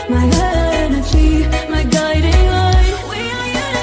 My energy, my guiding light. We are unity.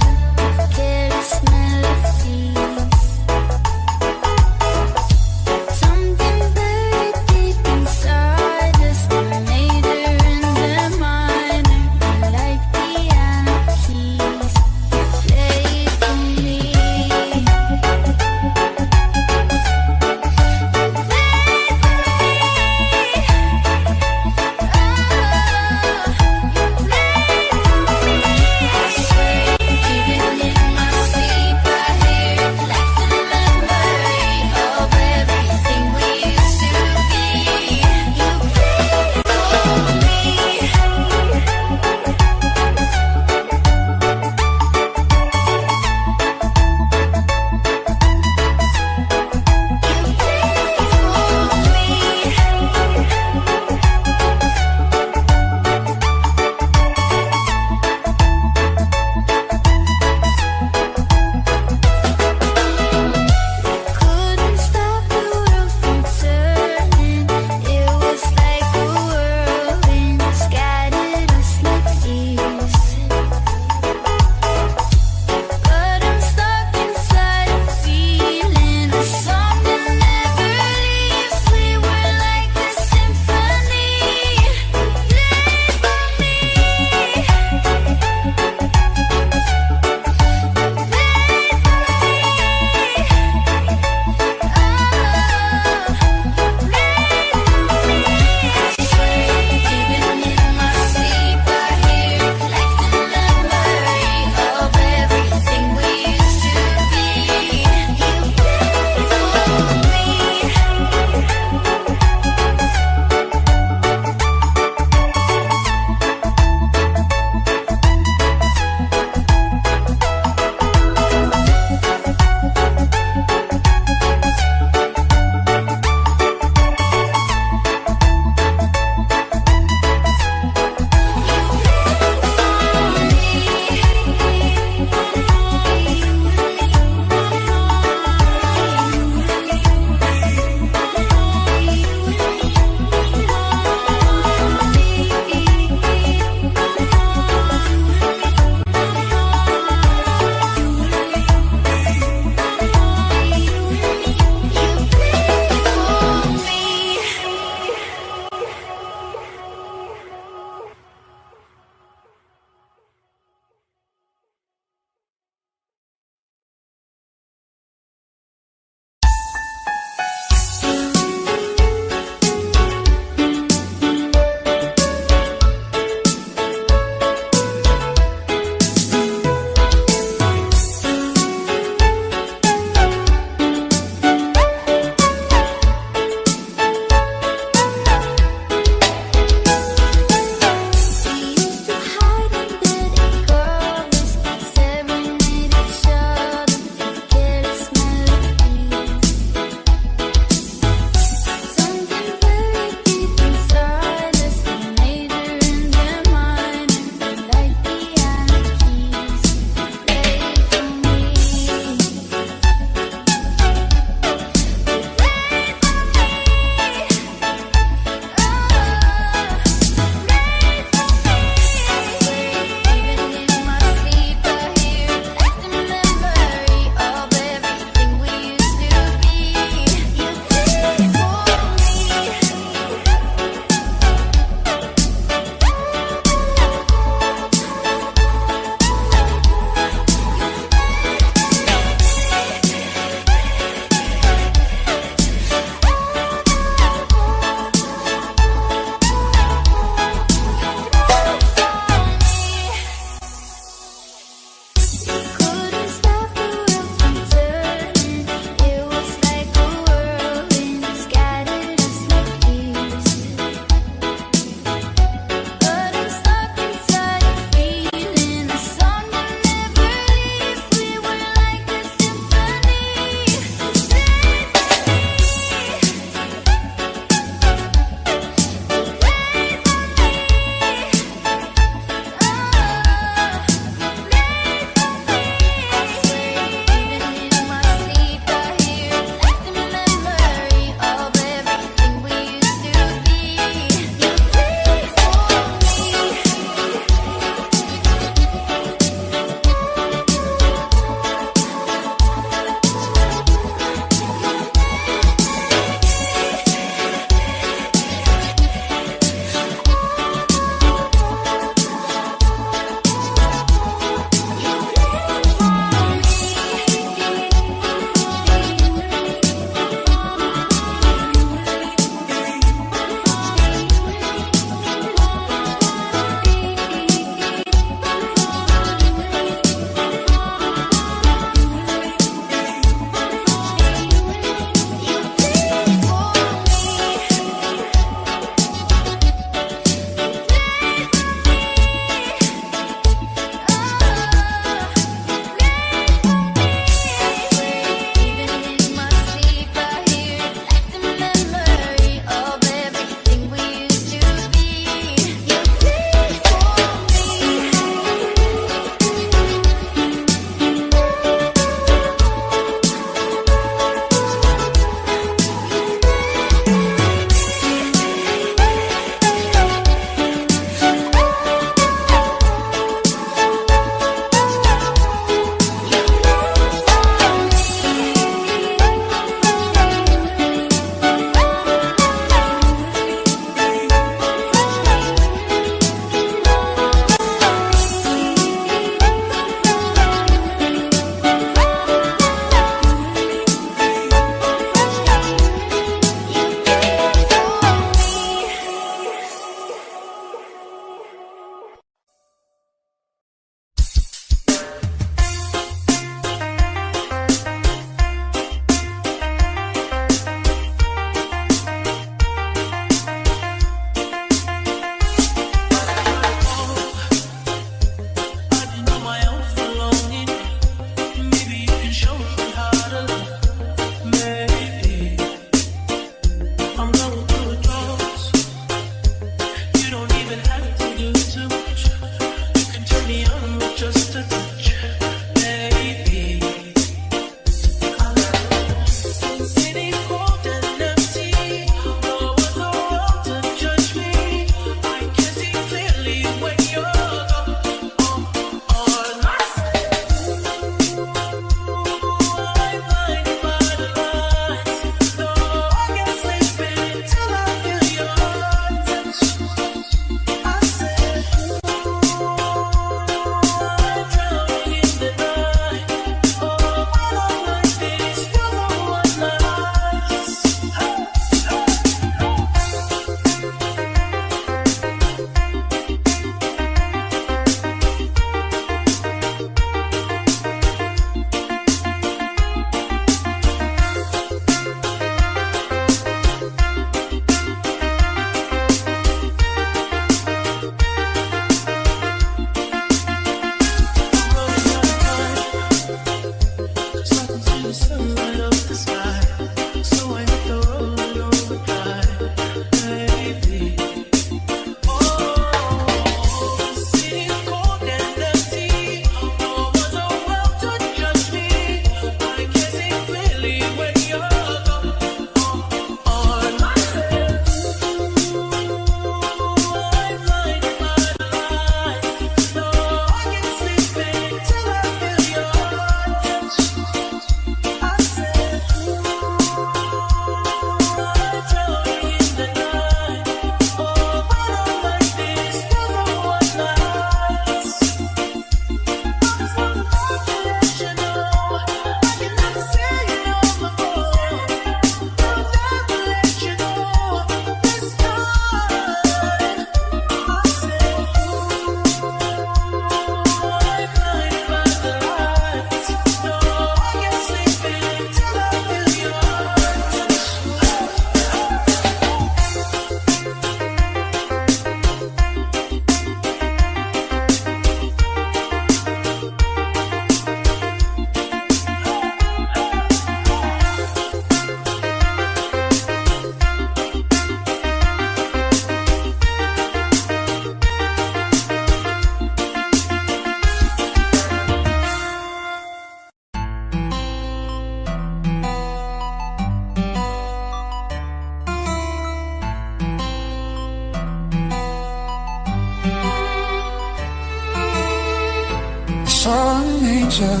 saw an angel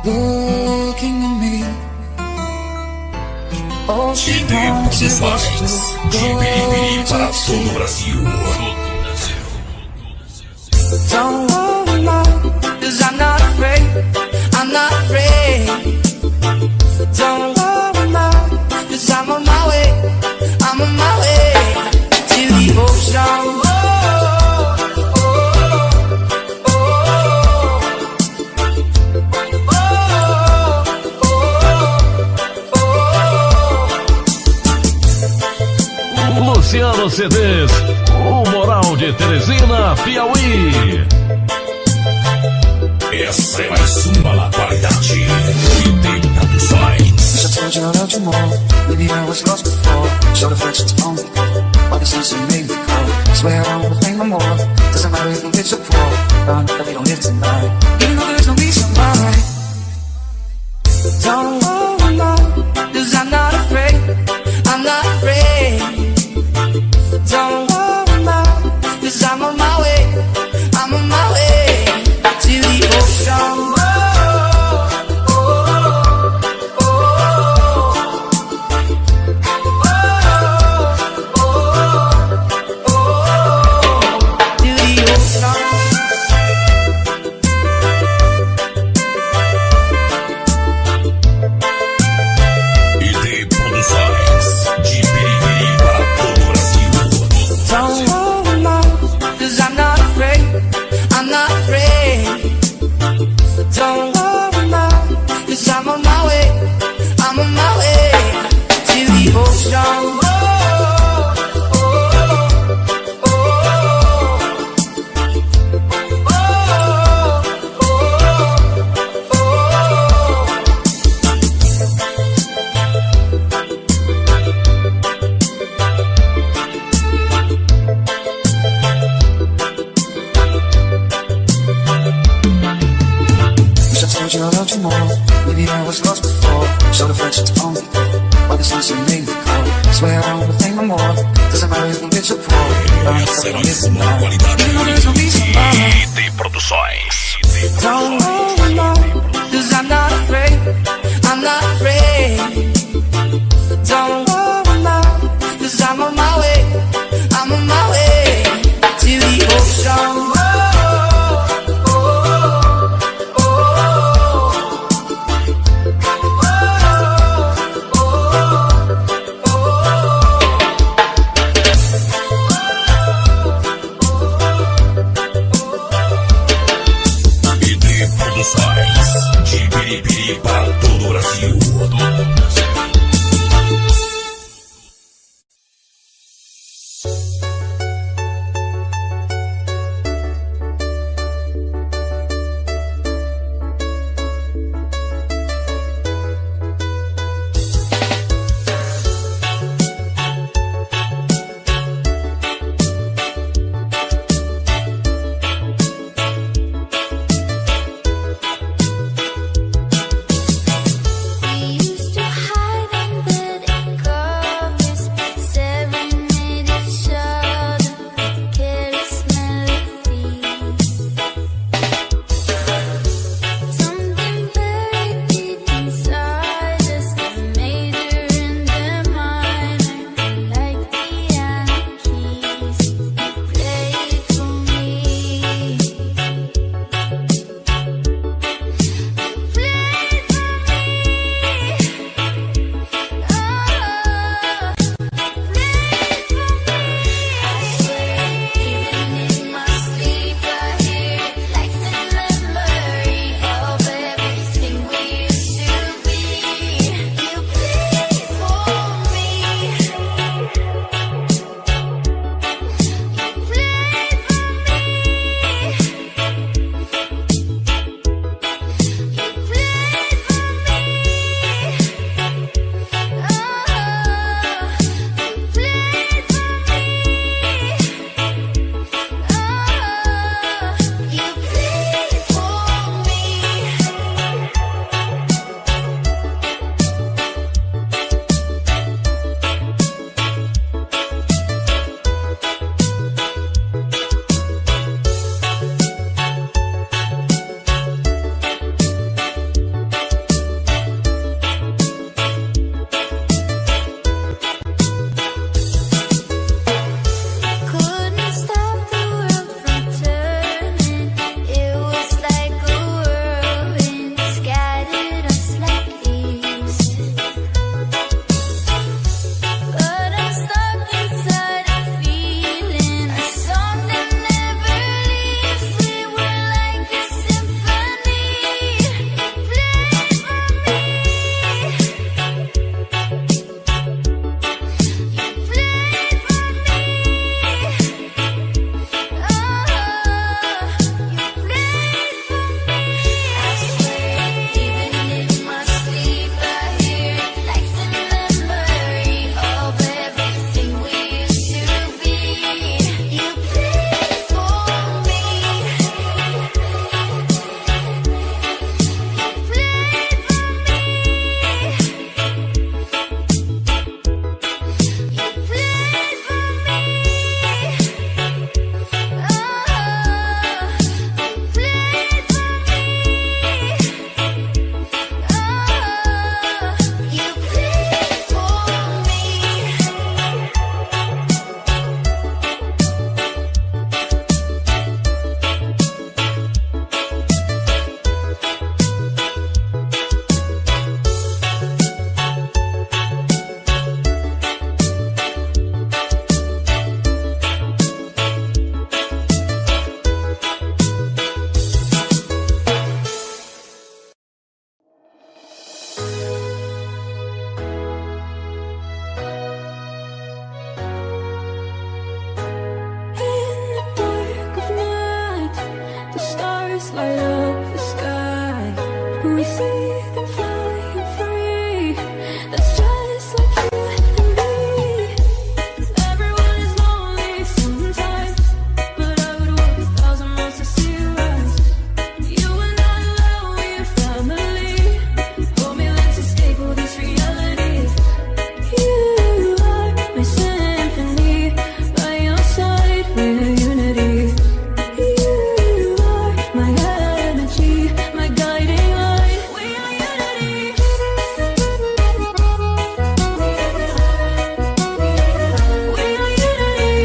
looking at me. All she wanted was to go para to todo o sleep. Brasil. Don't worry, love, 'cause I'm not afraid. I'm not afraid. Don't worry, love, 'cause I'm on my way. I'm on my way to the ocean. Luciano CDs, o Moral de Teresina, Piauí. Essa é mais uma na qualidade. E tem produções. Wish I told you I loved you more. Maybe I was lost before. Showed affection to only go. All the sense you made me cold. Swear I won't pay no more. Doesn't matter if I'm rich or poor. Found that we don't live tonight. Even though there's no reason why. Don't worry, love, 'cause I'm not afraid. I'm not afraid. Don't worry, love, 'cause I'm on my way. I'm on my way to the ocean. E tem produções de Piripiri para todo o Brasil. Don't worry, love, 'cause I'm not afraid. I'm not afraid. Don't worry, love, 'cause I'm on my way. I'm on my way to the ocean. Wish I told you I loved you more. Maybe I was lost before. Showed affection to only go. All the sense you made me cold. Swear I won't pay no more. Doesn't matter if I'm rich or poor. Found Essa that é we don't mais live uma na tonight. qualidade. Even though there's no reason why. E tem produções. Don't worry, love, 'cause I'm not afraid. I'm not afraid. Don't worry, love, 'cause I'm on my way. I'm on my way to the ocean. E tem produções de Piripiri para todo o Brasil. We used to light up the sky. We see them flying free. That's just like you and me. Everyone is lonely sometimes, but I would walk 1,000 miles to see you rise. You are not alone, we're family. Hold me, let's escape all this reality. You are my symphony. By your side, we're unity. You are my energy, my guiding light. We are unity. We are unity.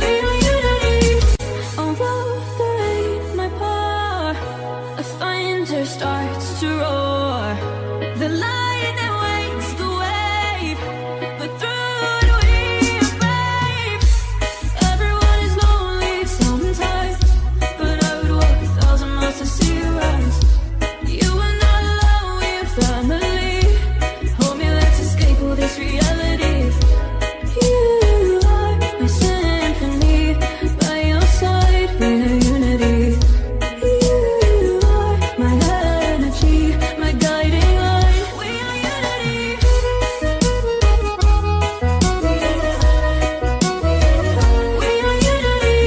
We are unity. Although there ain't my power, a thunder starts to roar. The lion that wakes the wave, but through it we are brave. Everyone is lonely sometimes, but I would walk 1,000 miles to see you rise. You are not alone, we're family. Hold me, let's escape all this reality. You are my symphony. By your side, we're unity. You are my energy, my guiding light. We are unity. We are unity.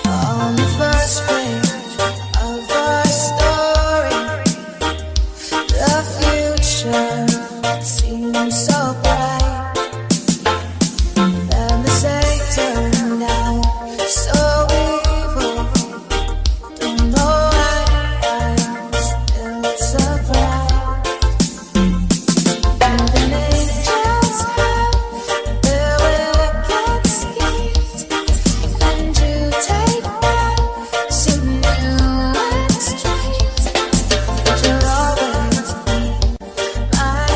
On the first page of our story, the future seems so bright. Then the day turned out so evil. Don't know why I'm still surprised. Even angels have their wicked schemes, and you take back some new extremes. But you'll always be my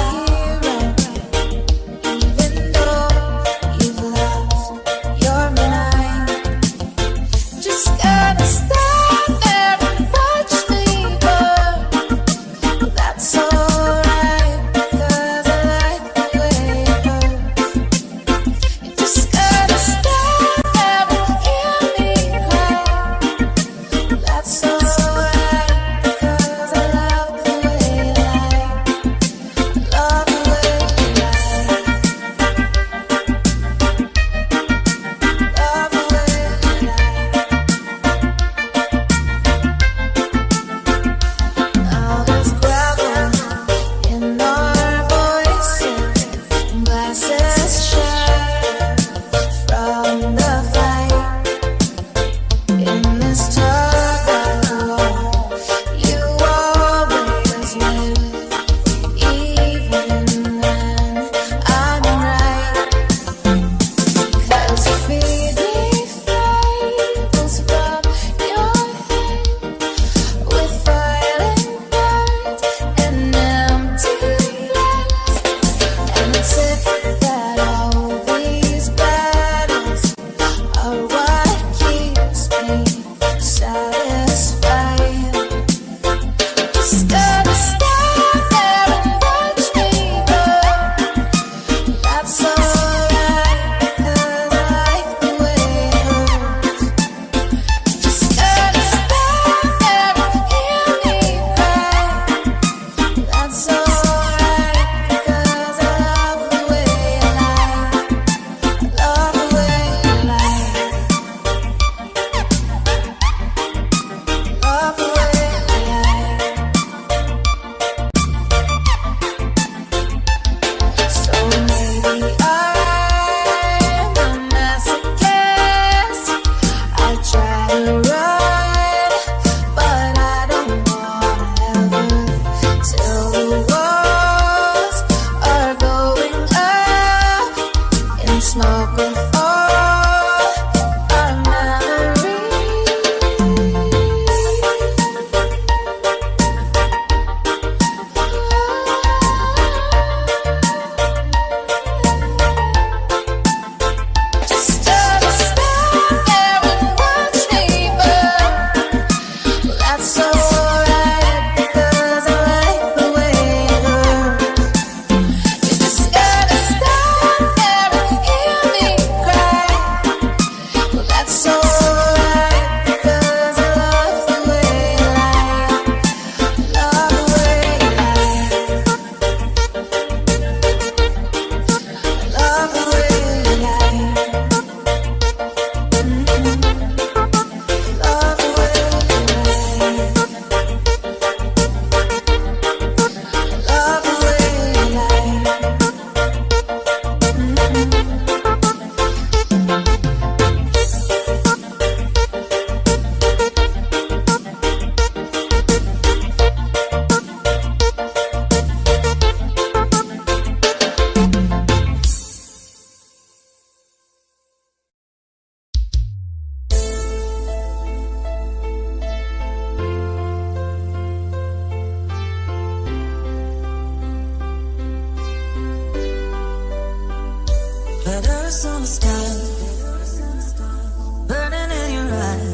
us on the sky, burning in your eyes.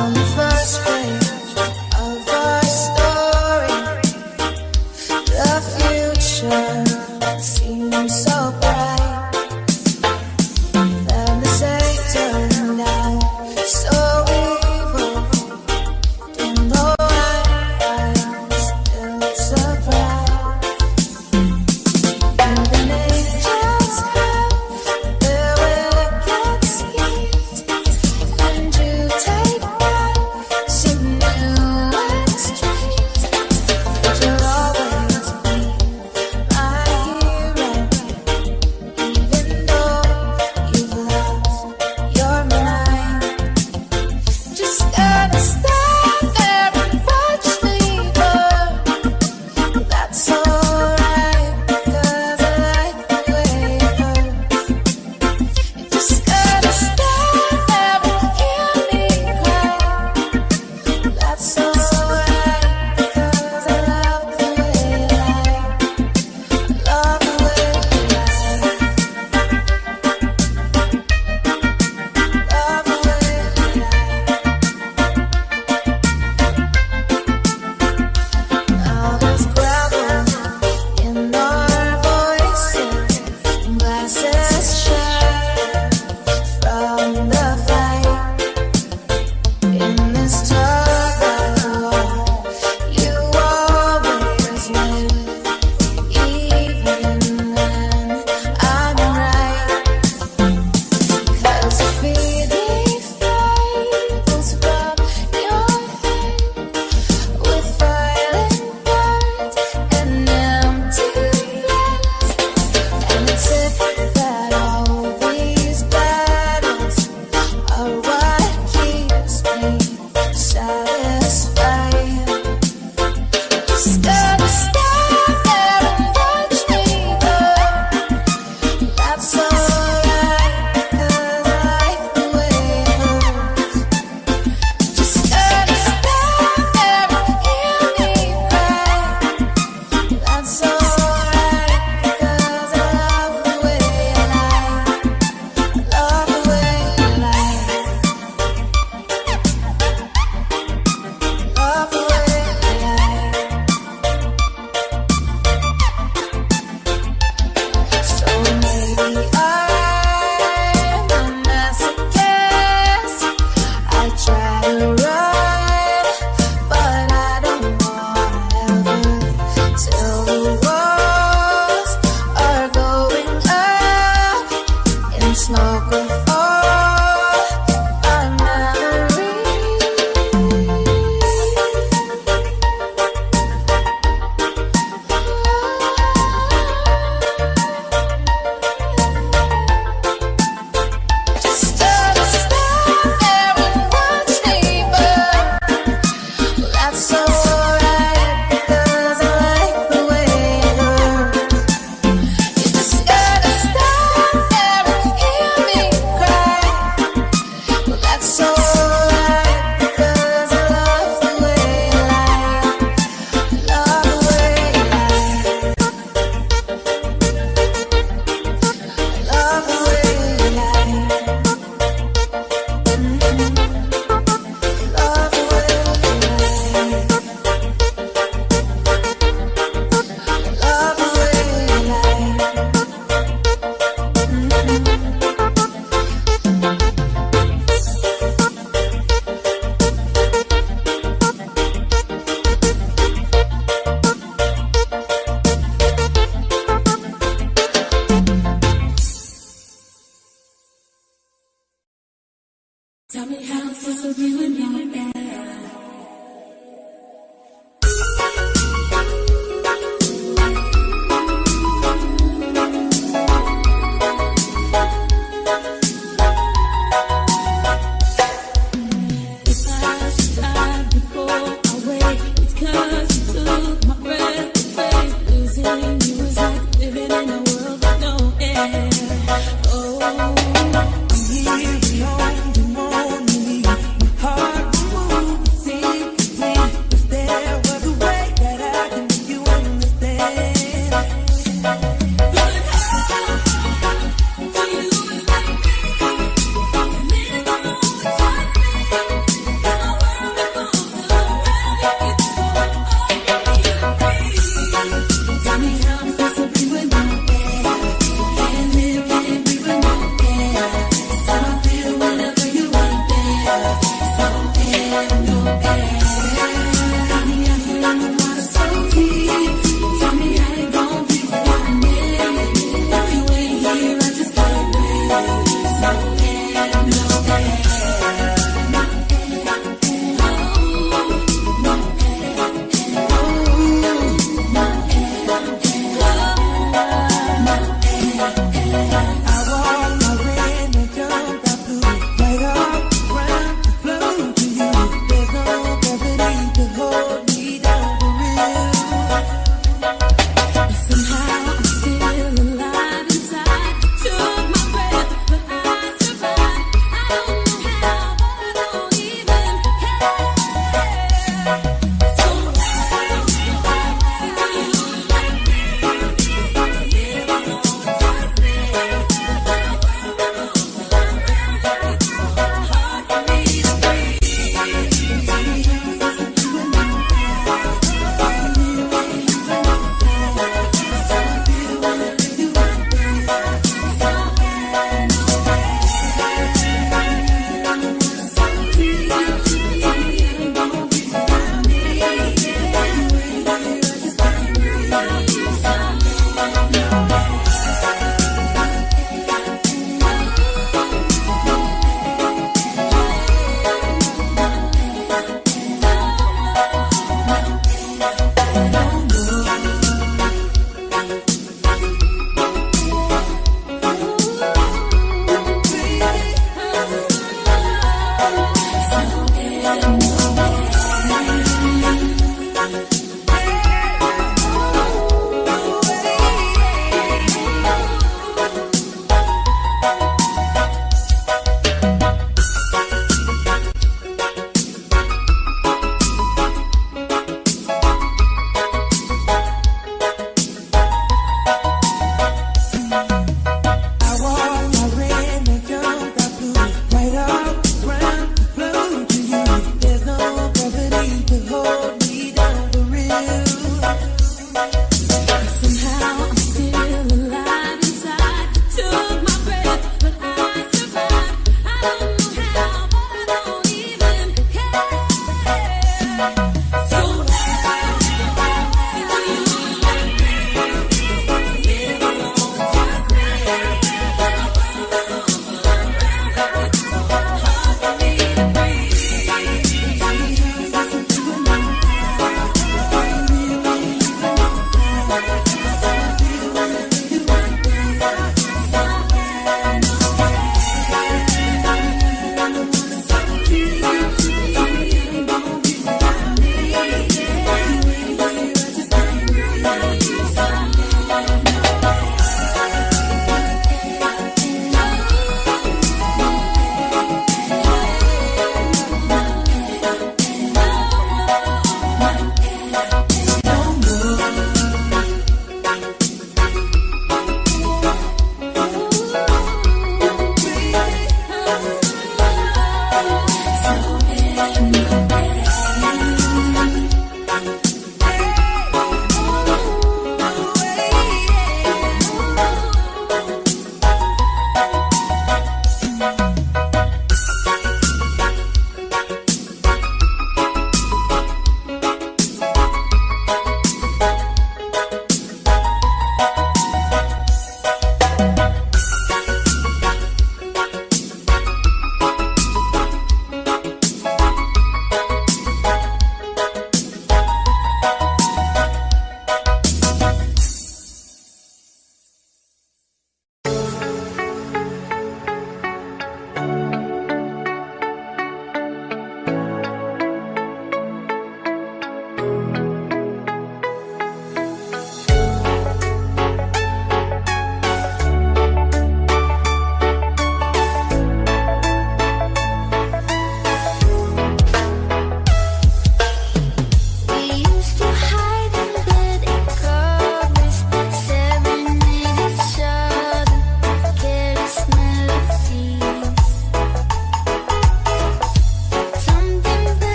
On the first page of our story, the future seemed so bright. Then the day turned out so evil. Don't know why I'm still surprised. Even angels have their wicked schemes, and you take that to new extremes. But you'll always be my hero, even though you've lost your mind. Just gotta stand there and watch me burn. That's alright, 'cause I like the way it hurts. You just gotta stand there and hear me cry. That's alright, 'cause I love the way you lie. Love the way you lie. Love the way you lie. Now there's gravel in our voices, glasses shattered from the fight. In this tug of war, you always win, even when I'm right. 'Cause the feeling flows from your head with violent words and empty threats. And it's if that all these battles are what keeps me satisfied. Just gotta stand there and watch me burn. That's alright, 'cause I like the way it hurts. Just gotta stand there and hear me cry. That's alright, 'cause I love the way you lie. Love the way you lie. Love the way you lie. So maybe I'm a masochist. I try to run, but I don't wanna ever, till the walls are going up in smoke of all our Just gotta stand there and watch me burn. That's alright, 'cause I like the way it hurts. You just gotta stand there and hear me cry. That's alright, 'cause I love the way you lie. Love the way you lie. Love the way you lie. Love the way you lie. Love the way you lie. Tell me how I'm supposed to be when you're there. If I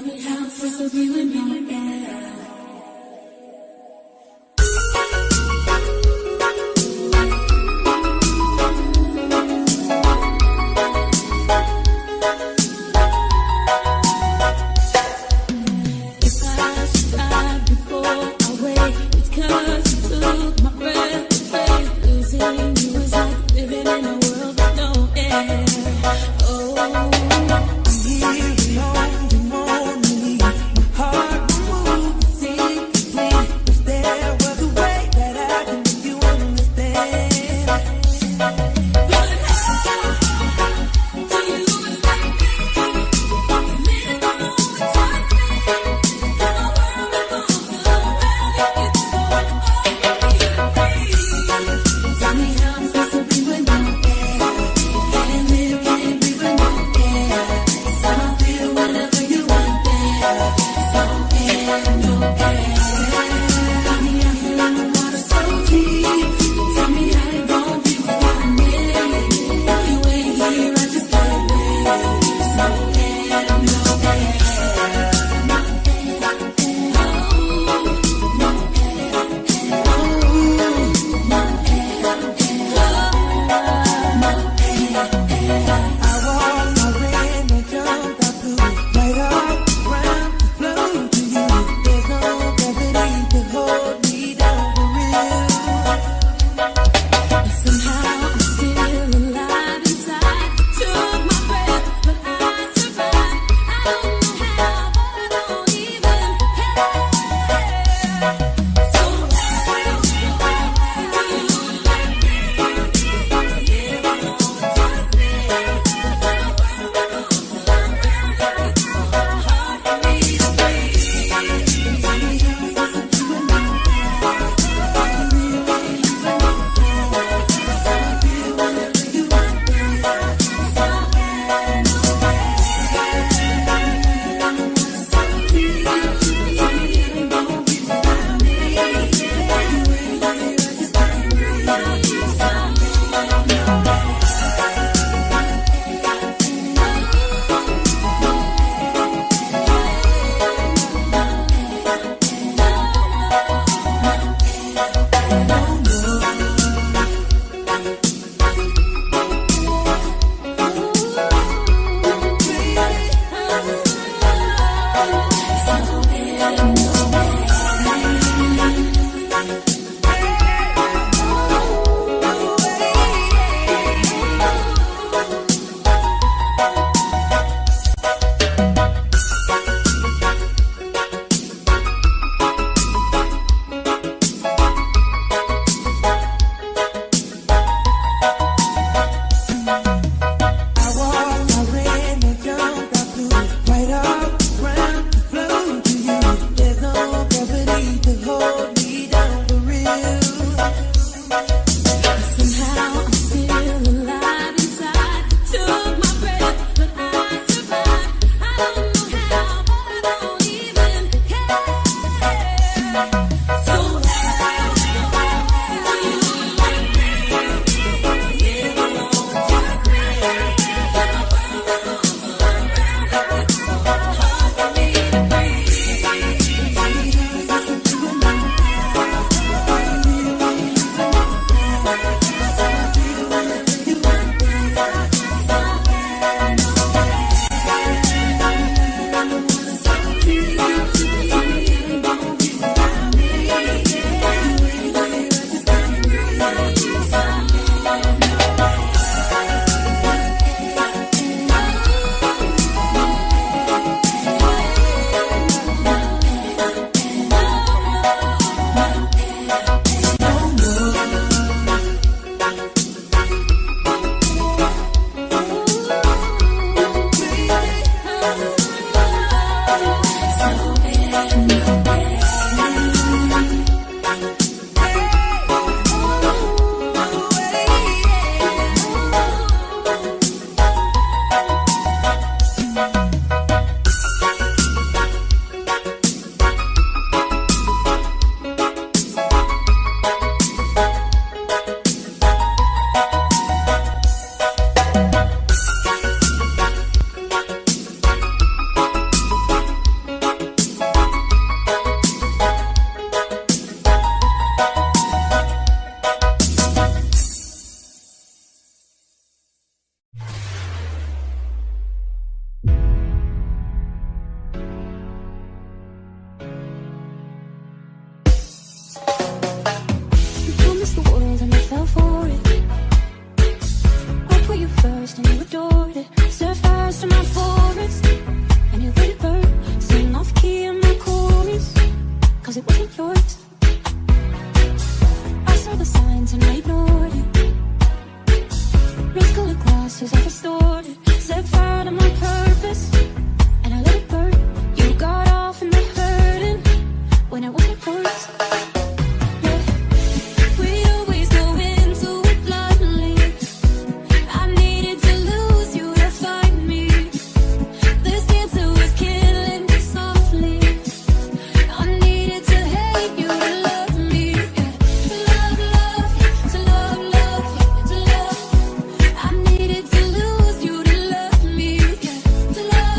me how it feels to be with me, yeah. If I stop before I wait, it's 'cause you took my breath away. Losing you is like living in a world with no air. Oh, I'm here alone, you know me. My heart will move with once and I ignored you. Rose-colored glasses, I restored it. Set fire to my purpose, and I let it burn. You got off in the hurting when it wasn't worse. Yeah, we always go into it blindly. I needed to lose you to find me. This cancer was killing me softly. I needed to hate you to love me. Yeah. To love, love you, to love, love you, to love. I needed to lose you to love me. Yeah. To love,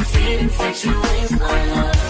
feet infatuated with my love.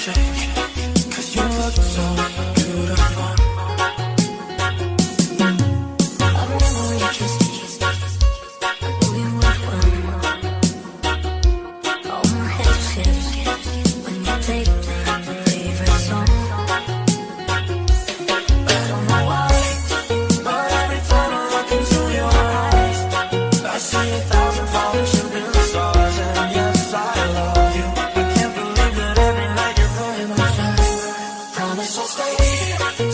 shake, 'cause you look so beautiful. I remember when you kissed me. I knew you would run. All my head shifts when you played my favorite song. I don't know why, but every time I look into your eyes, I see 1,000 falling shooting stars, and yes, I love you. I can't believe that every night you're by my side. promise I'll stay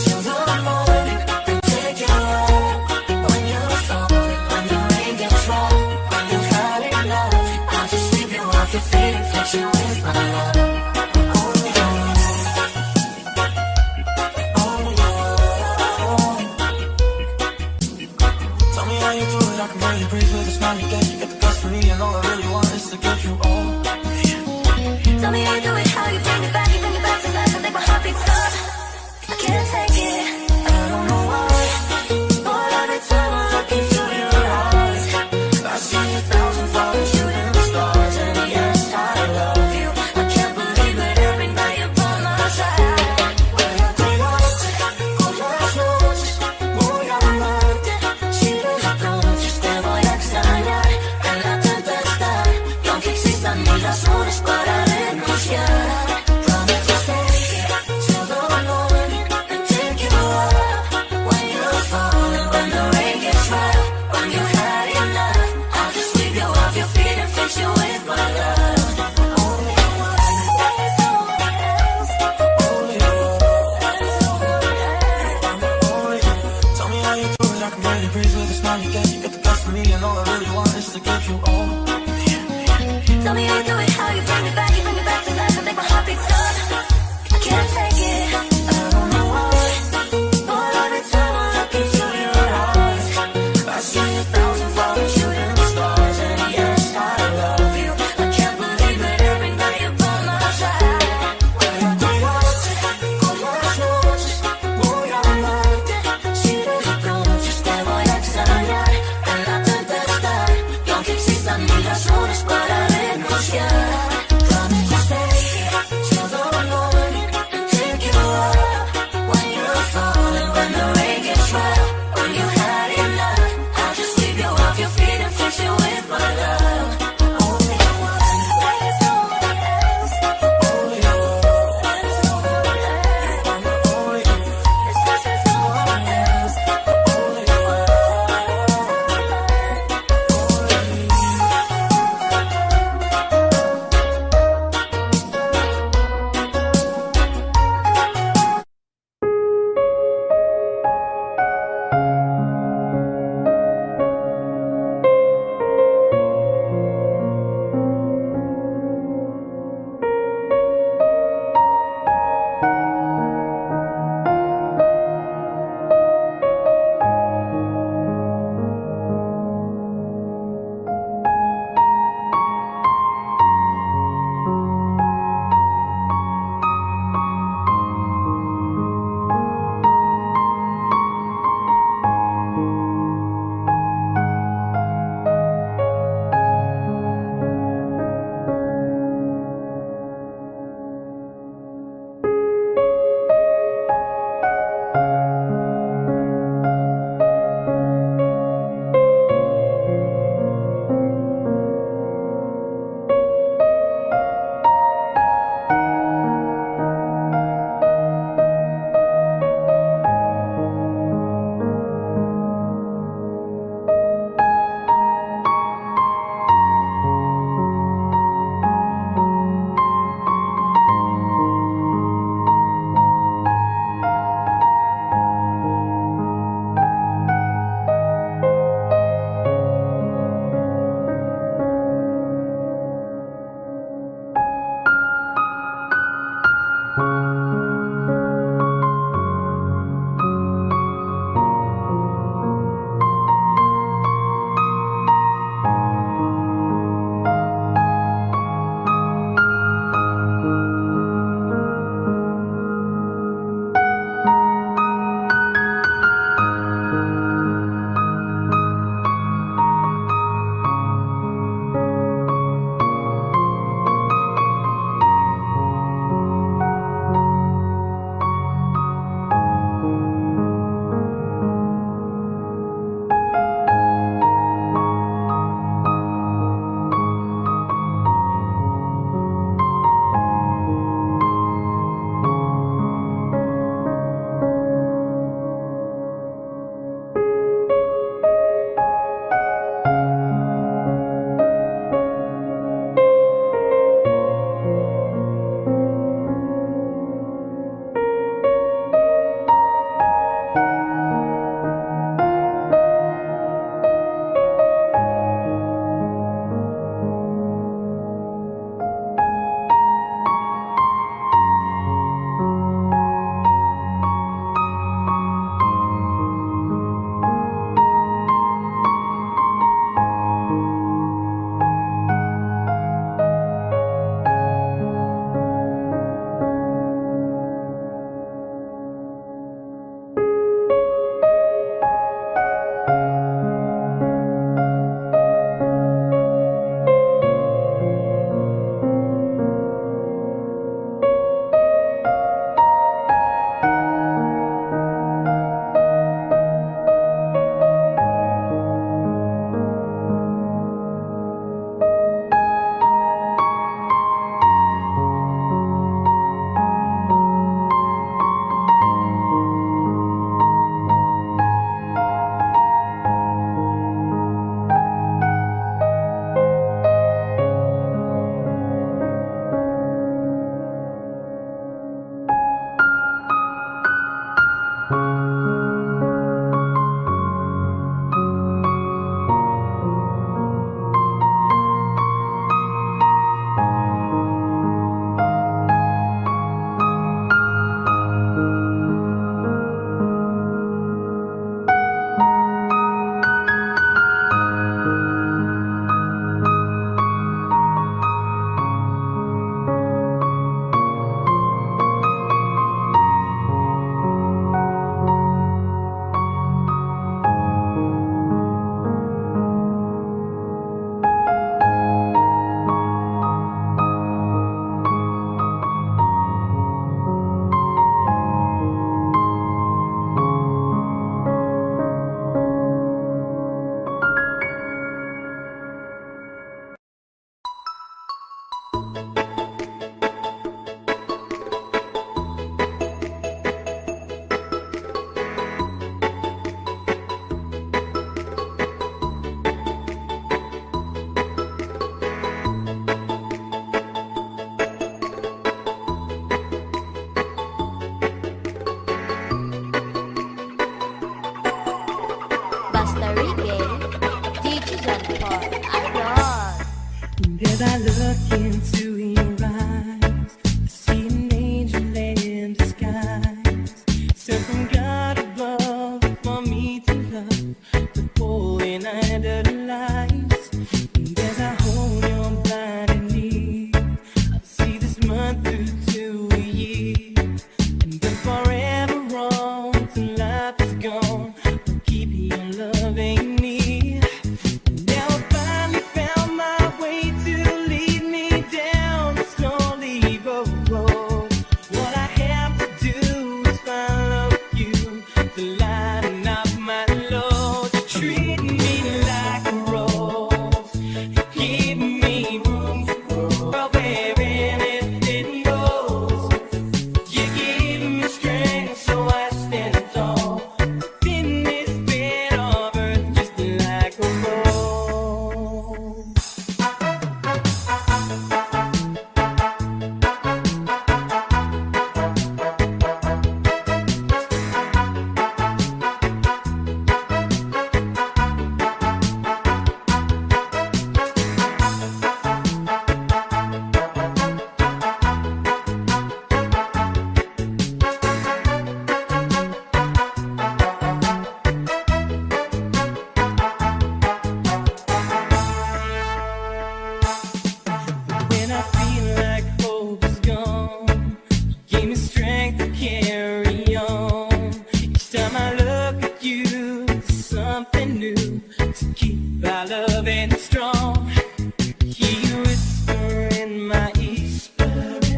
till the morning and take you out. When you're falling, when the rain gets rough, when you've had enough, I'll just sweep you off your feet and fix you with my love. Only you, only you. Tell me how you do it, I can barely breathe with a smile you get. You get the best of me, and all I really want is to give you all. Tell me how you do it, how you bring it back to life. I think my heart beats up. I can't take it. I don't know why, but every time I look into your eyes, I see 1,000 falling shooting stars, and yes, I love you. I can't believe that every night you're by my side. Con las noches voy a amarte. Si de pronto te voy a extrañar en la tempestad, y aunque existan mil razones para renunciar, promise to stay till the morning and take you up. When you're falling, when the rain gets rough, when you've had enough, I'll just sweep you off your feet and fix you with my love. Only you, there's no one else. Only you, only you. Tell me how you do it, I can barely breathe with a smile you get. You get the best of me, and all I really want is to give you all. Tell me how you do it, how you bring it back to life. I think my heart beats up. I can't take it. I don't know why, but every time I look into your eyes, I see 1,000 falling shooting stars, and yes, I love you. I can't believe that every night you're by my side. Con las noches voy a amarte. Si de pronto te voy a extrañar en la tempestad, y aunque existan mil razones para renunciar, promise to stay till the morning and take you up. When you're falling, when the rain gets rough, when you've had enough, I'll just sweep you off your feet and fix you with my love. Only you, there's no one else. Only you, There's no one else. only you, There's no one else. only you. I look into your eyes, I see an angel in disguise, sent from God above for me to love, to hold under the lights. And as I hold your blinded knee, I'll see this month through to a year, and then forever on till life is gone. I'll keep you loving me. Now I finally found my way to lead me down this lonely road. What I have to do is follow you to lighten up my load. Treat me like a rose, give me room to grow. Where anything goes, you give me strength so I stand tall. In this bed of earth, just like a rose. When I feel like hope is gone, give me strength to carry on. Each time I look at you, there's something new to keep our loving strong. Hear you whisper in my ear,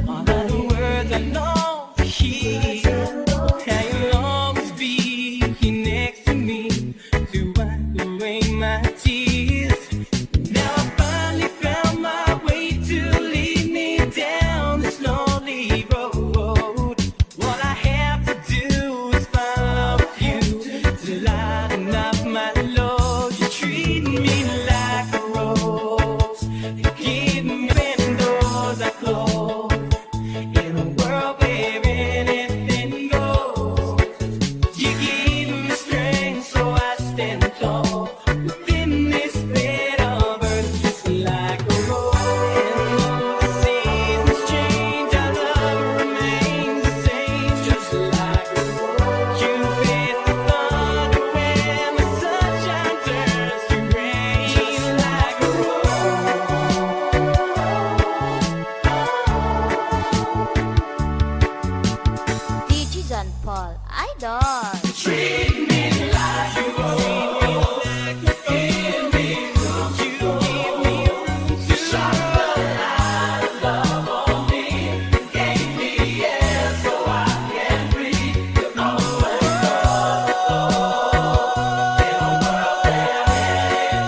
all of the words I long to hear. How you'll always be here next to me to wipe away my tears. Now I finally found my way to lead me down this lonely road. What I have to do is follow you to lighten up my load. You treat me like a rose, you give me windows I close. In a world where anything goes, you give me strength so I stand tall. Within this bed of earth, just like a rose. And though the seasons change, our love remains the same, just like a rose. You face the thunder when the sunshine turns to rain, just like a rose. DJ John Paul, Idol. Treat me like a rose. Give me room, you give me room to shine the light of love on me. Gave me air so I can breathe. You're all the in a world where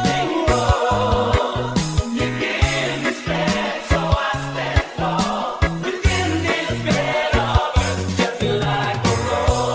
anything goes. You give me strength so I stand tall. Within this bed of earth, just like a rose.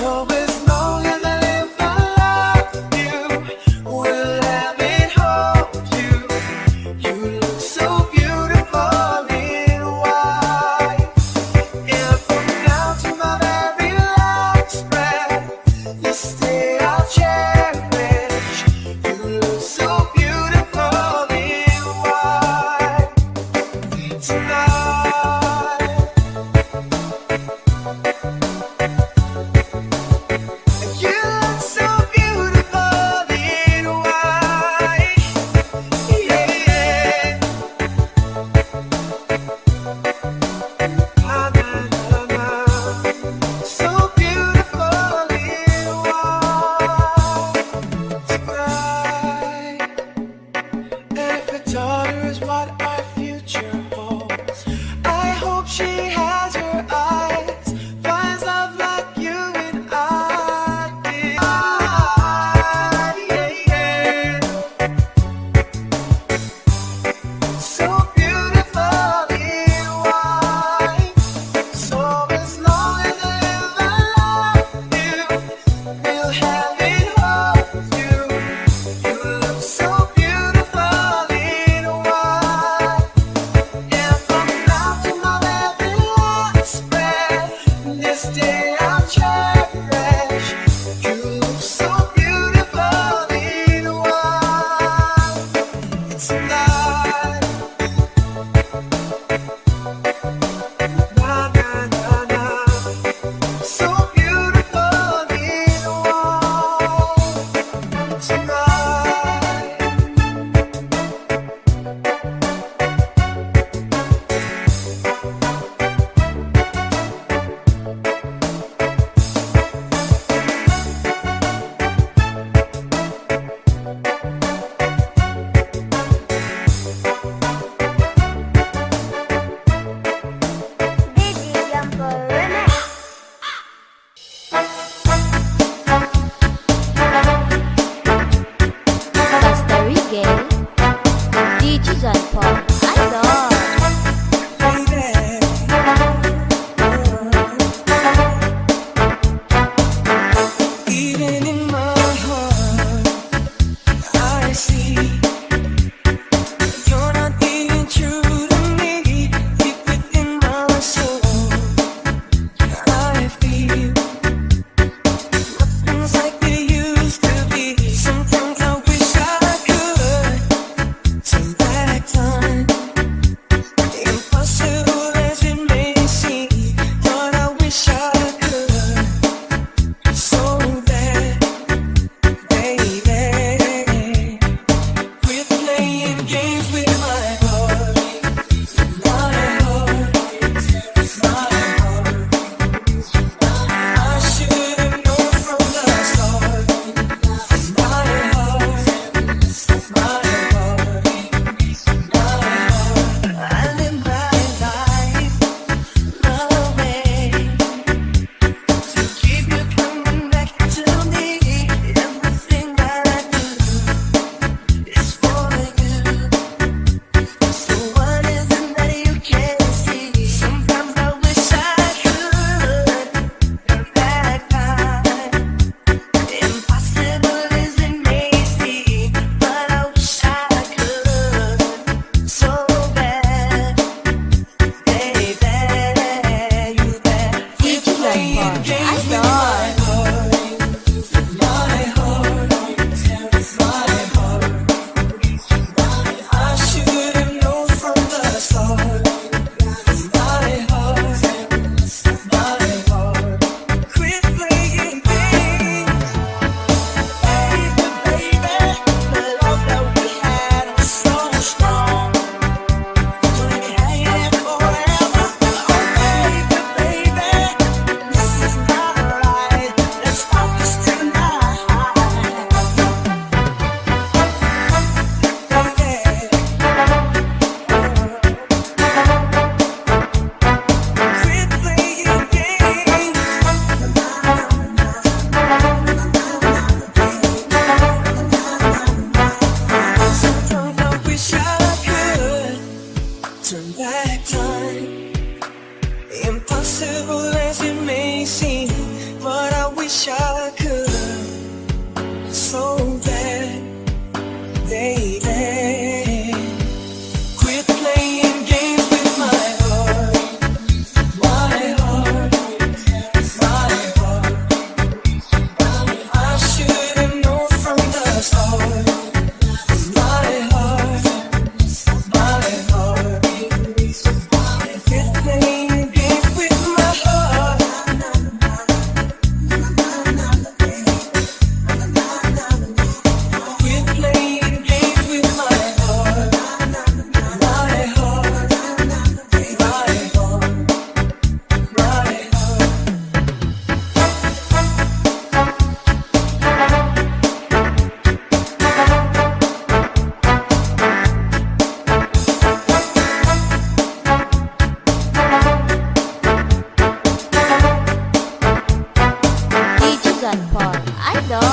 So as long as I live, I love you. Will have it hold you. You look so beautiful in white. And from now to my very last breath, this day I'll cherish. You look so beautiful in white tonight. You look so beautiful in white, yeah. Na, na, na, na. So beautiful in white tonight. Every daughter is what our future holds. I hope she has her eyes, finds love like you and I did. Yeah, yeah. So beautiful in white. So as long as I live, I love you. We'll have it hold you. You look so beautiful in white. And from now to my very last breath, this day I'll cherish. You look so beautiful in white tonight. Na, na, na, na. So beautiful in white tonight. Costa Rica, DJ John Paul, Idol. Even in my heart, I see you're not being true to me. Deep within my soul, I feel nothing's like it used to be. Sometimes I wish I could turn back time. Impossible as it may seem, but I wish I could so bad. wish I could so bad, baby. Quit playing games with my heart, my heart, my heart. I should have known from the start. My heart, my heart. Quit playing games with my heart. Quit playing games with my heart. My heart, my heart, my heart. DJ John Paul, Idol.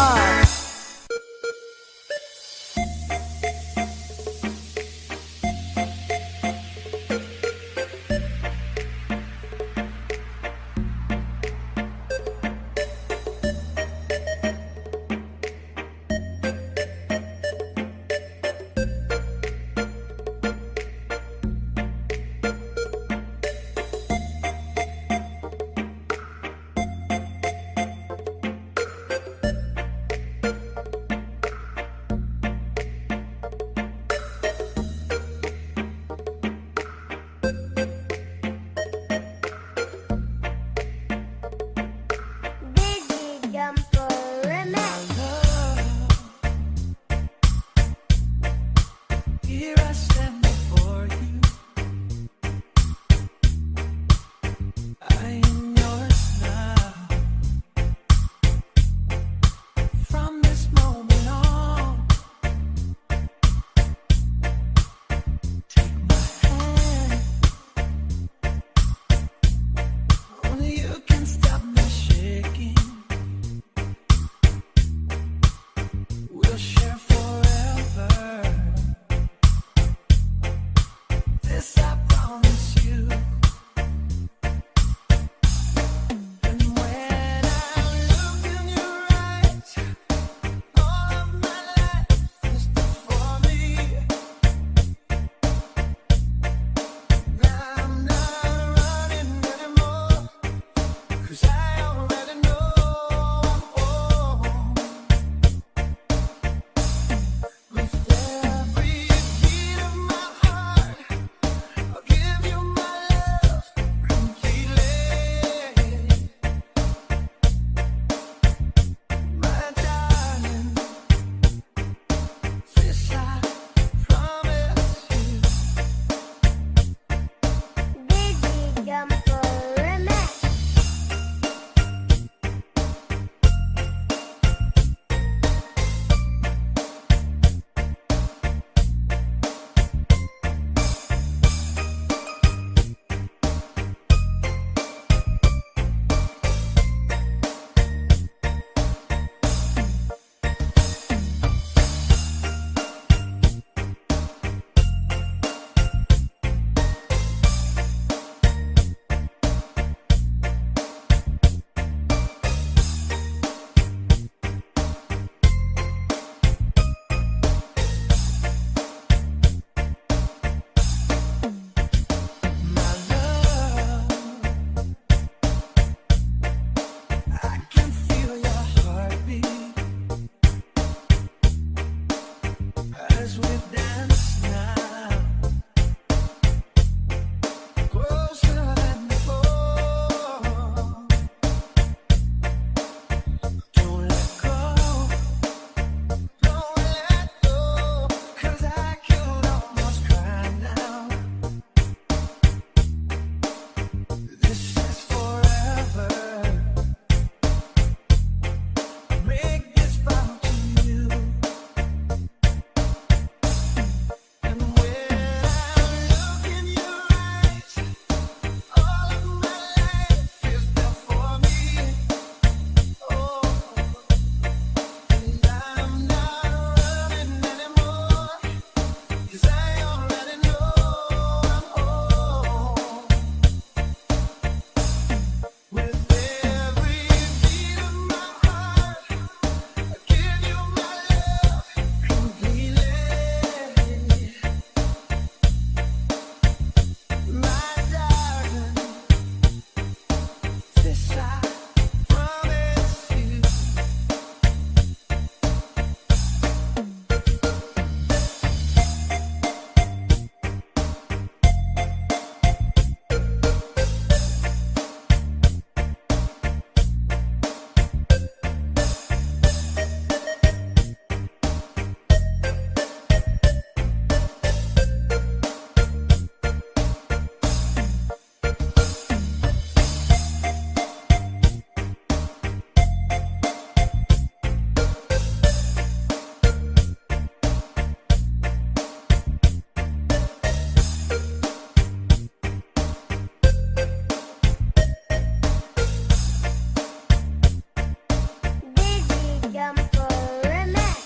Jumper Remix.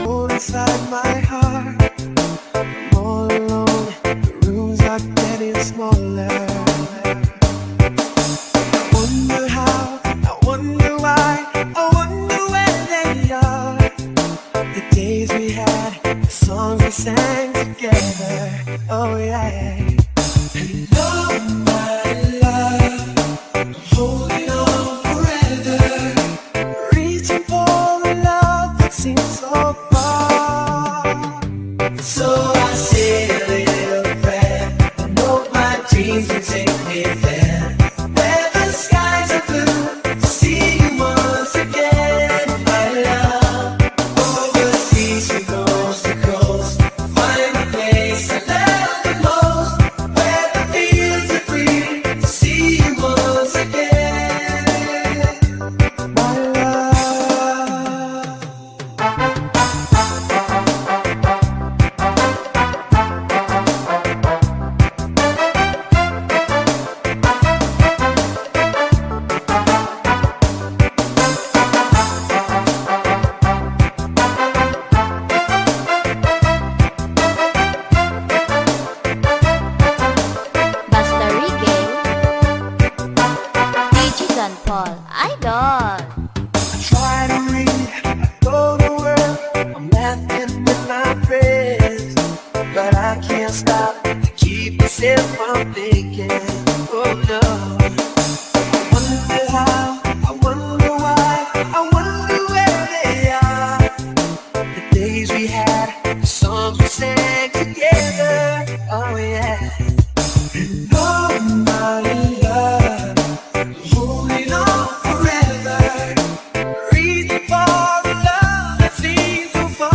All inside my heart, I'm all alone. The rooms are getting smaller. I wonder how, I wonder why, I wonder where they are. The days we had, the songs we sang together. Oh yeah. Hello, my love, I'm holding on forever, reaching for a love that seems so far. So I say a little prayer, I know my dreams will take me there, where the skies are blue, to see you once again, my love. Overseas from coast to coast, find the place I love the most, where the fields are free, to see you once again, my love. Basta Reggae. DJ John Paul, Idol. Try to read, I go to work, I'm laughing with my friends, but I can't stop to keep myself from thinking, oh no. I wonder how, I wonder why, I wonder where they are. The days we had, the songs we sang together, oh yeah. Oh my love, holding on forever, reaching for the love that seems so far.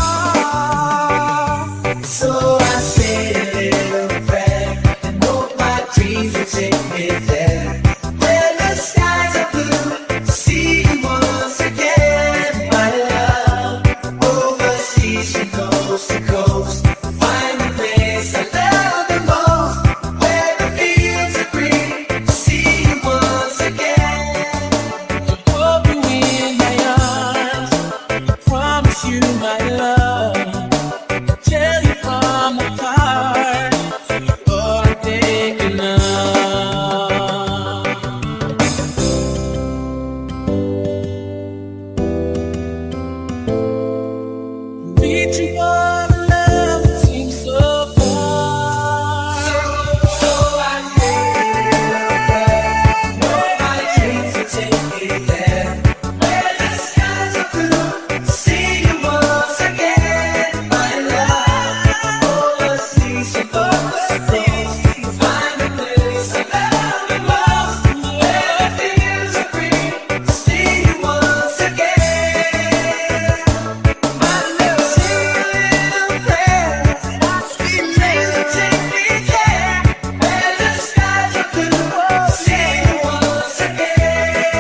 So I say a little prayer, and hope my dreams will take me there, where the skies are blue, to see you once again, my love. Overseas from coast to coast, find the place I love the most, where the fields are green, to see you once again. To hold you in my arms, I promise you my love, tell you from the heart, all I'm thinking of. Reaching for the love that seems so far. So I made a prayer, know my dreams will take me there, where the skies are blue, to see you once again, my love. Overseas from coast to coast, find the place I love the most, where the fields are green, to see you once again, my love. Say a little prayer, sweet dreams will take me there, where the skies are blue, to see you once again.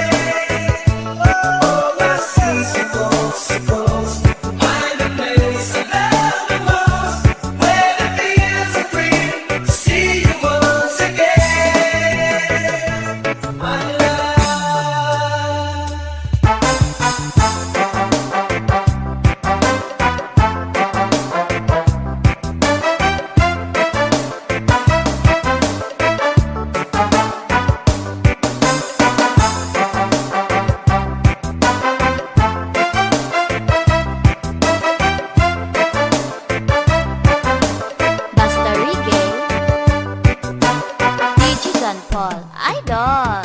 Overseas from coast to coast, find the place I love the most, where the fields are green, to see you once again, my love. Basta Reggae. DJ John Paul, Idol.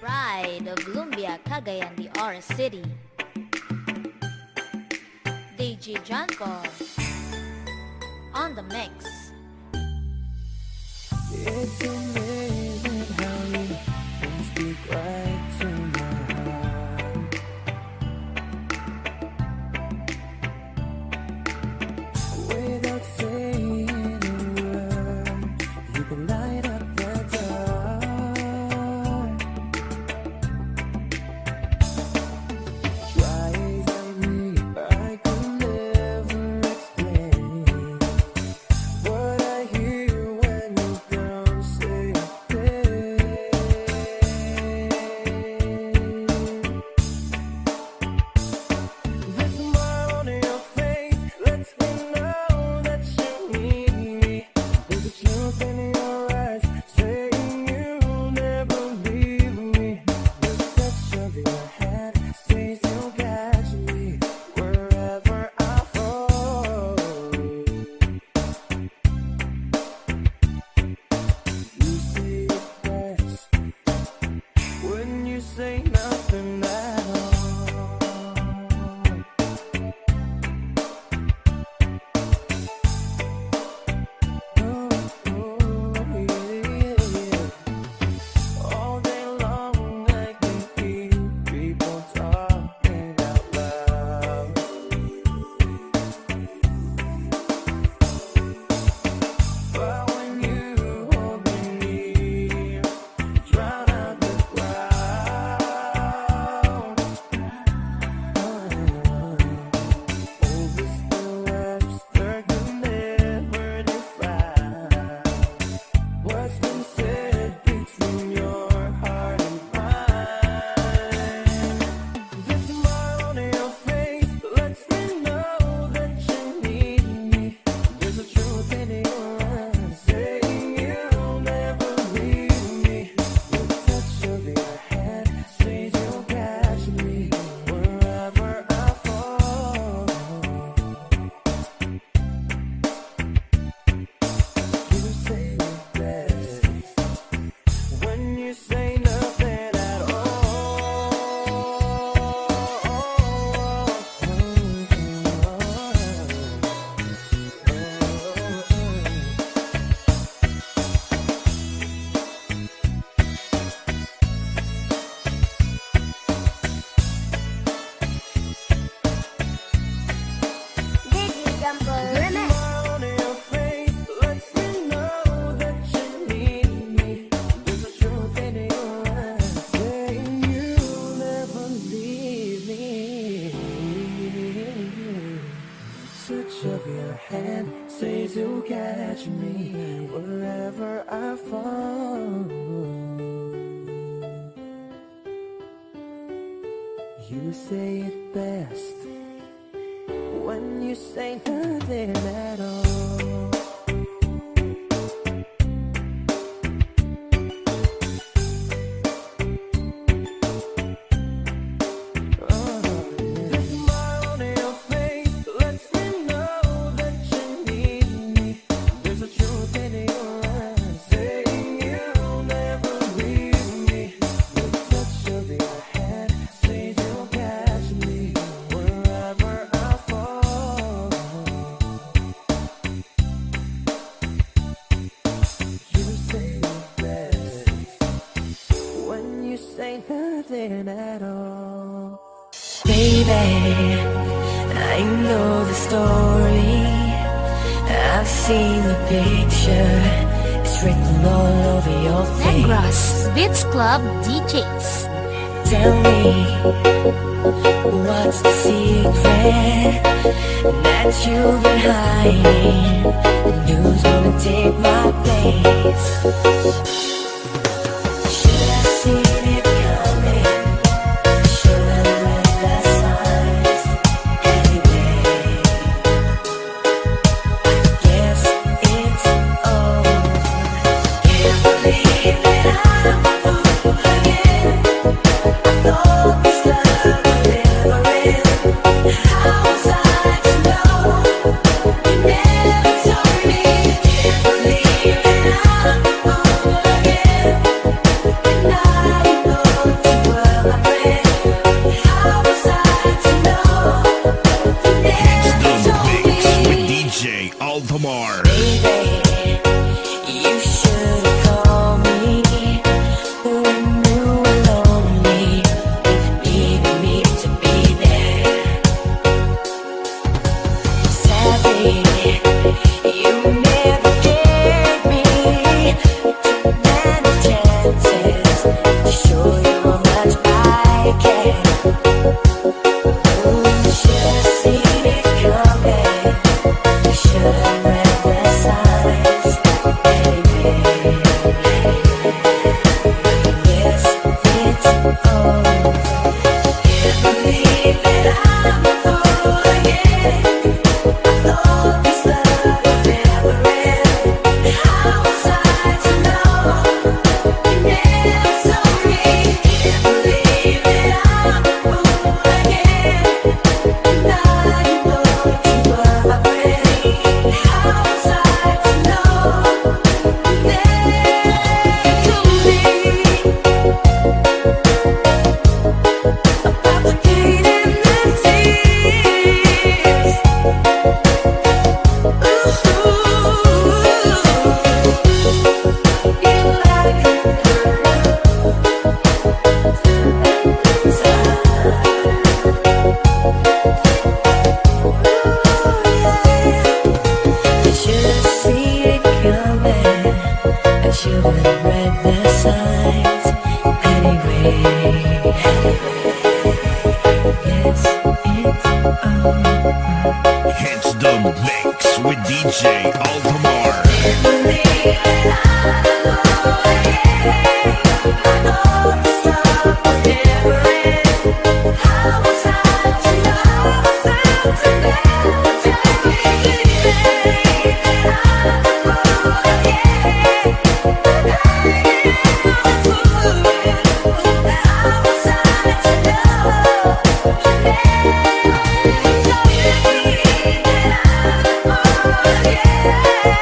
Pride of Lumbia, Cagayan de Oro City. DJ John Paul on the mix. It's amazing how you can speak right to my heart. Without saying a word, you can light up the dark. You say it best when you say nothing at all. The smile on your face lets me know that you need me. There's a truth in your eyes saying you'll never leave me. The touch of your hand says you'll catch me wherever I fall. You say it best when you say nothing at all. Baby, I know the story. I've seen the picture. It's written all over your face. Negros Beats Club DJs. Tell me, what's the secret that you've been hiding? And who's gonna take my place? Should I seen it coming? Should I read the signs? Anyway, I guess it's over. Can't believe that I'm a fool again. Thought this love would never end. How was I to know? You never told me. Can't believe that I'm a fool again. And I didn't know you were my friend. How was I to know? You never The told mix with me. DJ Altamar. Baby, you should've called me when you were lonely, needed me to be there. Sadly, you never gave me too many chances to show you how much I care. You should've seen it coming. You should've read the signs. Anyway, yes, it's over. Can't believe that I'm a fool again. I thought this love would never end. How was I to know? You never told me. Can't believe that I'm a fool again. And I didn't know you were my friend. How was I to know? You never told me about the pain and the tears. Should've read the signs anyway. Yes, it's over. It's the mix with DJ Altamar. Yeah.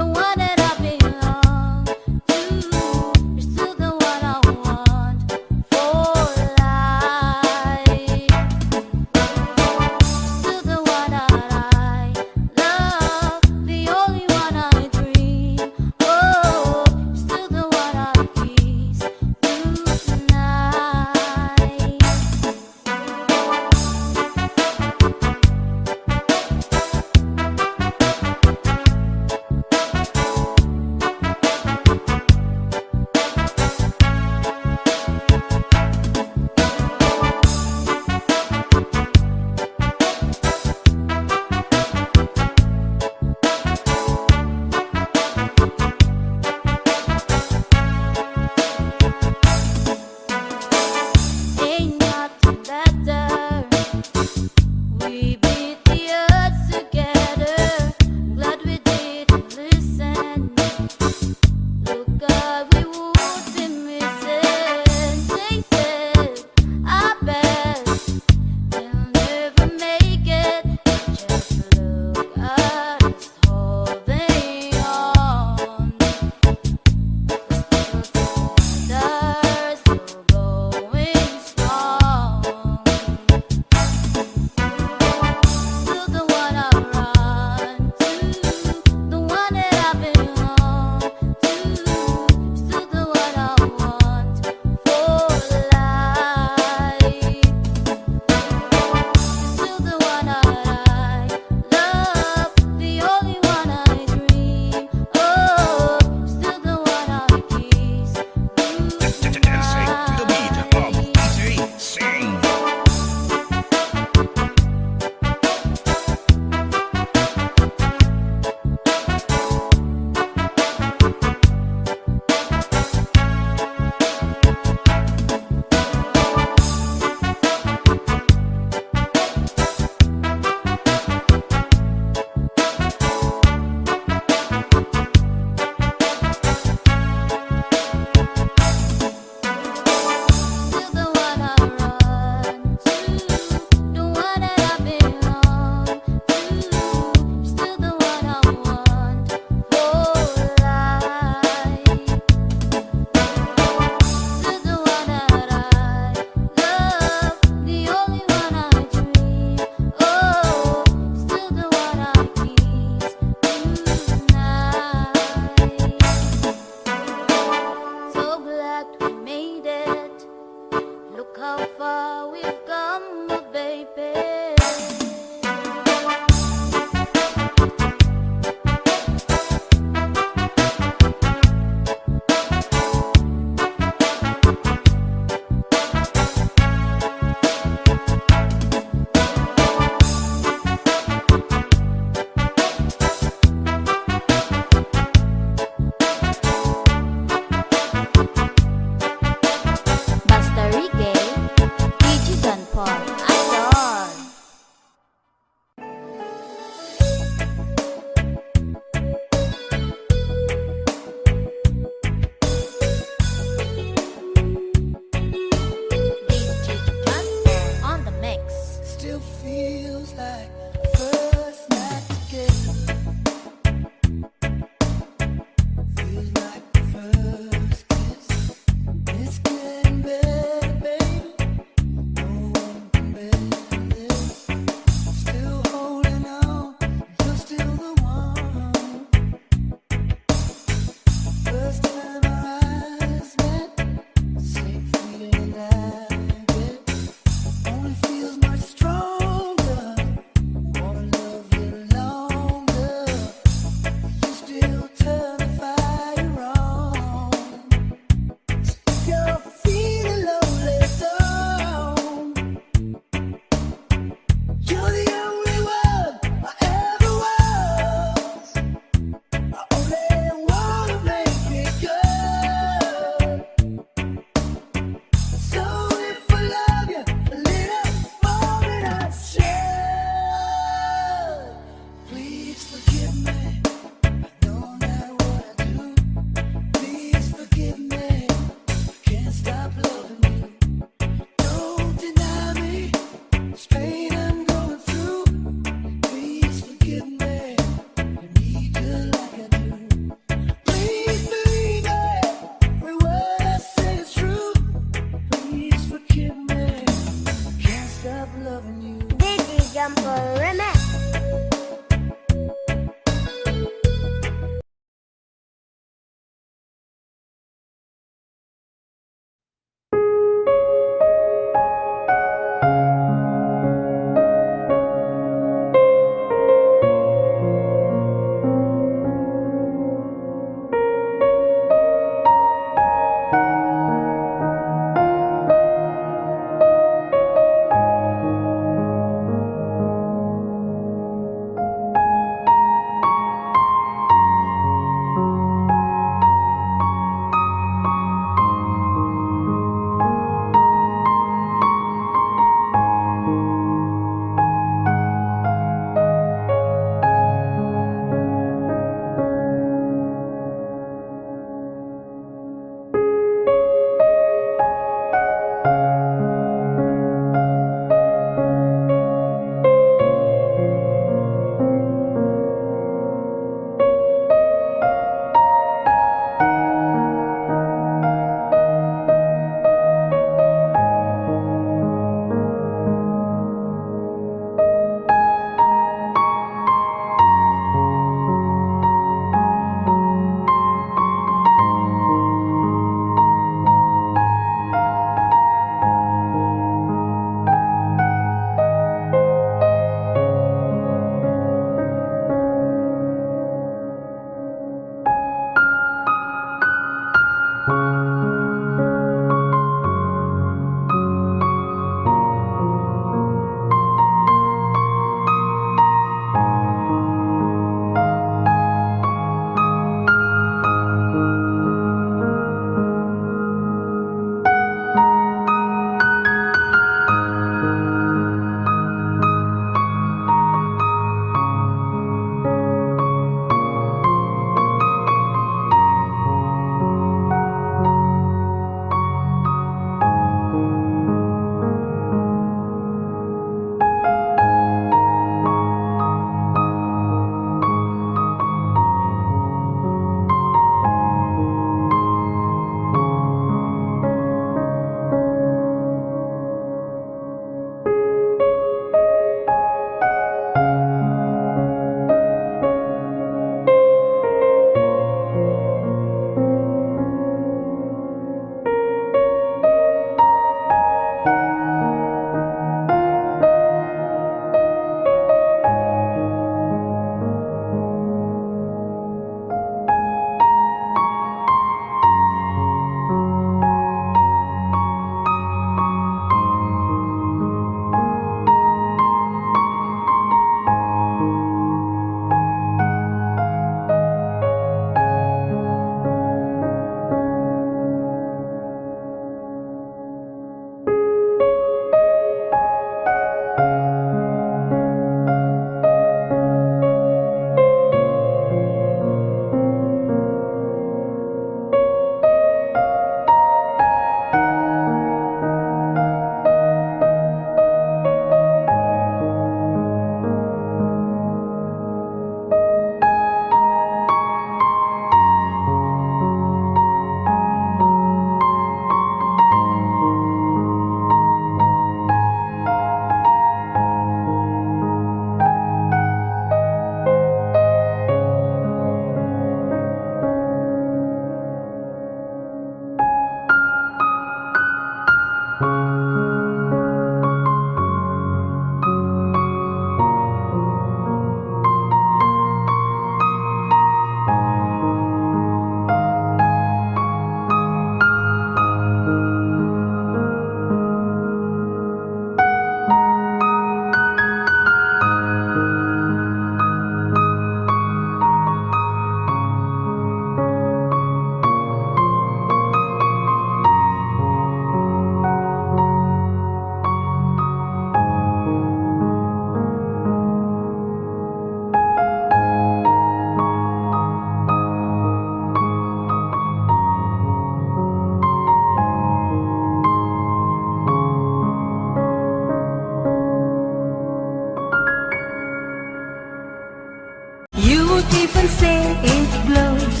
even say it blows.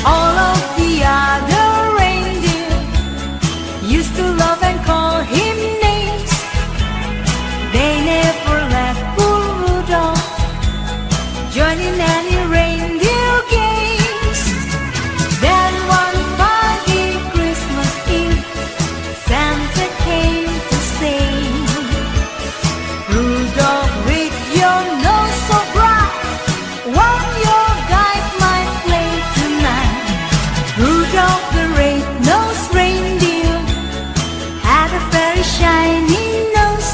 All of the other reindeer used to love and call him names. They never let poor Rudolph join in any reindeer games. Then one foggy Christmas Eve, Santa came to say, Rudolph, with your nose so bright, won't your guide my sleigh tonight? Rudolph the red-nosed reindeer had a very shiny nose,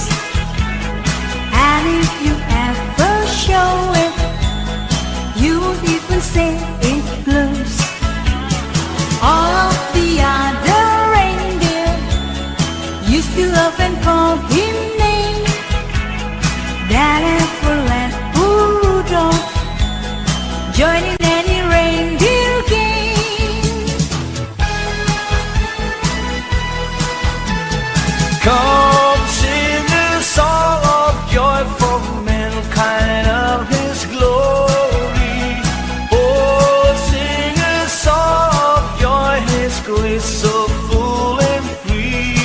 and if you ever show it, you would even say it glows. All of the other reindeer used to love and call him names. That never let poor Rudolph join in any reindeer game. Come sing a song of joy for mankind of His glory. Oh, sing a song of joy, His grace so full and free.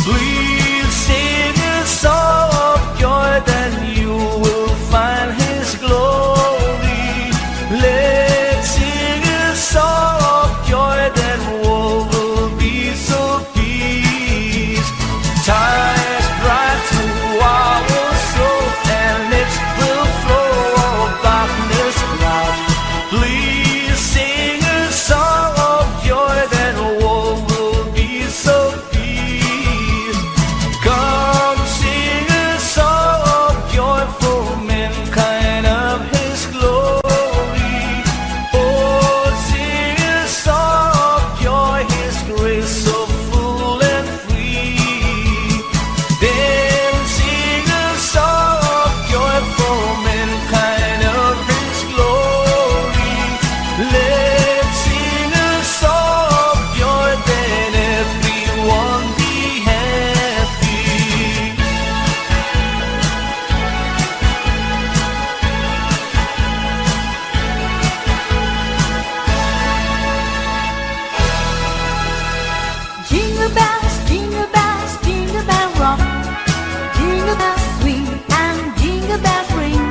Please sing a song of joy, then you will find His glory. Let's sing a song of joy, then all will be so peace. Time is bright to our soul, and it will flow all darkness cloud. Please sing a song of joy, then all will be so peace. Come sing a song of joy for mankind of His glory. Oh, sing a song of joy, His grace so full and free. Then sing a song of joy for mankind of His glory. Let's sing a song of joy, then everyone be happy. Jingle bells, jingle bells, jingle bell rock. Jingle bells swing and jingle bells ring.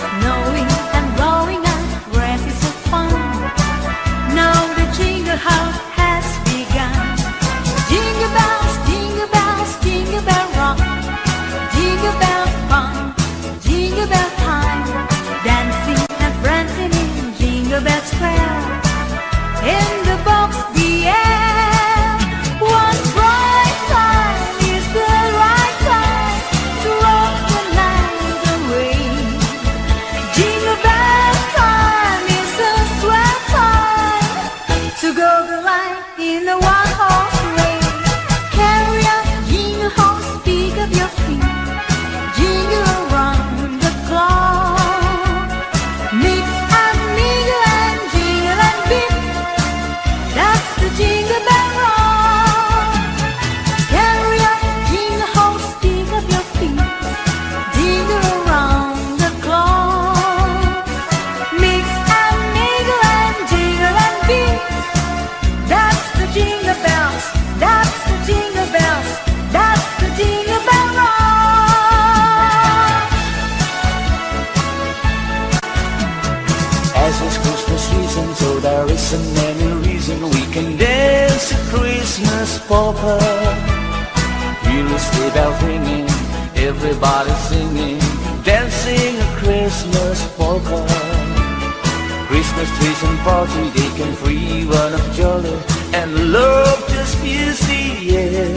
Snowing and blowing and races of fun. Now the jingle house has begun. Jingle bells, jingle bells, jingle bell rock. Jingle bell fun, jingle bell time. Dancing and prancing in Jingle Bell Square. In the box, the air. One bright time is the right time to rock the night away. Jingle bell time is a swell time to go the line in a one-horse race. Carry on, jingle horse, pick up your feet. Jingle around the clock. Mix and mingle and jingle and beat. That's the jingle bell rock. Carry on, jingle horse, pick up your feet. Jingle around the clock. Mix and mingle and jingle and beat. That's the jingle bells. That's the jingle bells. That's the jingle bell rock. As it's Christmas season, so there isn't any reason we can dance a Christmas polka. Hear the sleigh bells ringing, everybody singing, dancing a Christmas polka. Christmas trees and party, they can free run of jolly, and love just fills the air.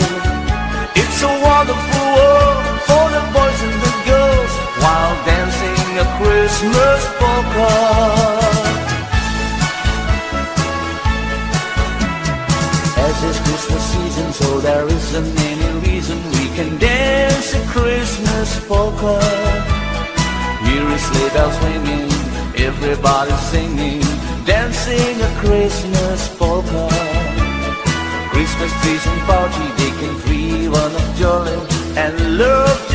It's a wonderful world for the boys and the girls, while dancing a Christmas polka. As it's Christmas season, so there isn't any reason we can dance a Christmas polka. Hear a sleigh bells ringing, everybody singing, dancing a Christmas polka. Christmas trees and party, they can free run of jolly, and love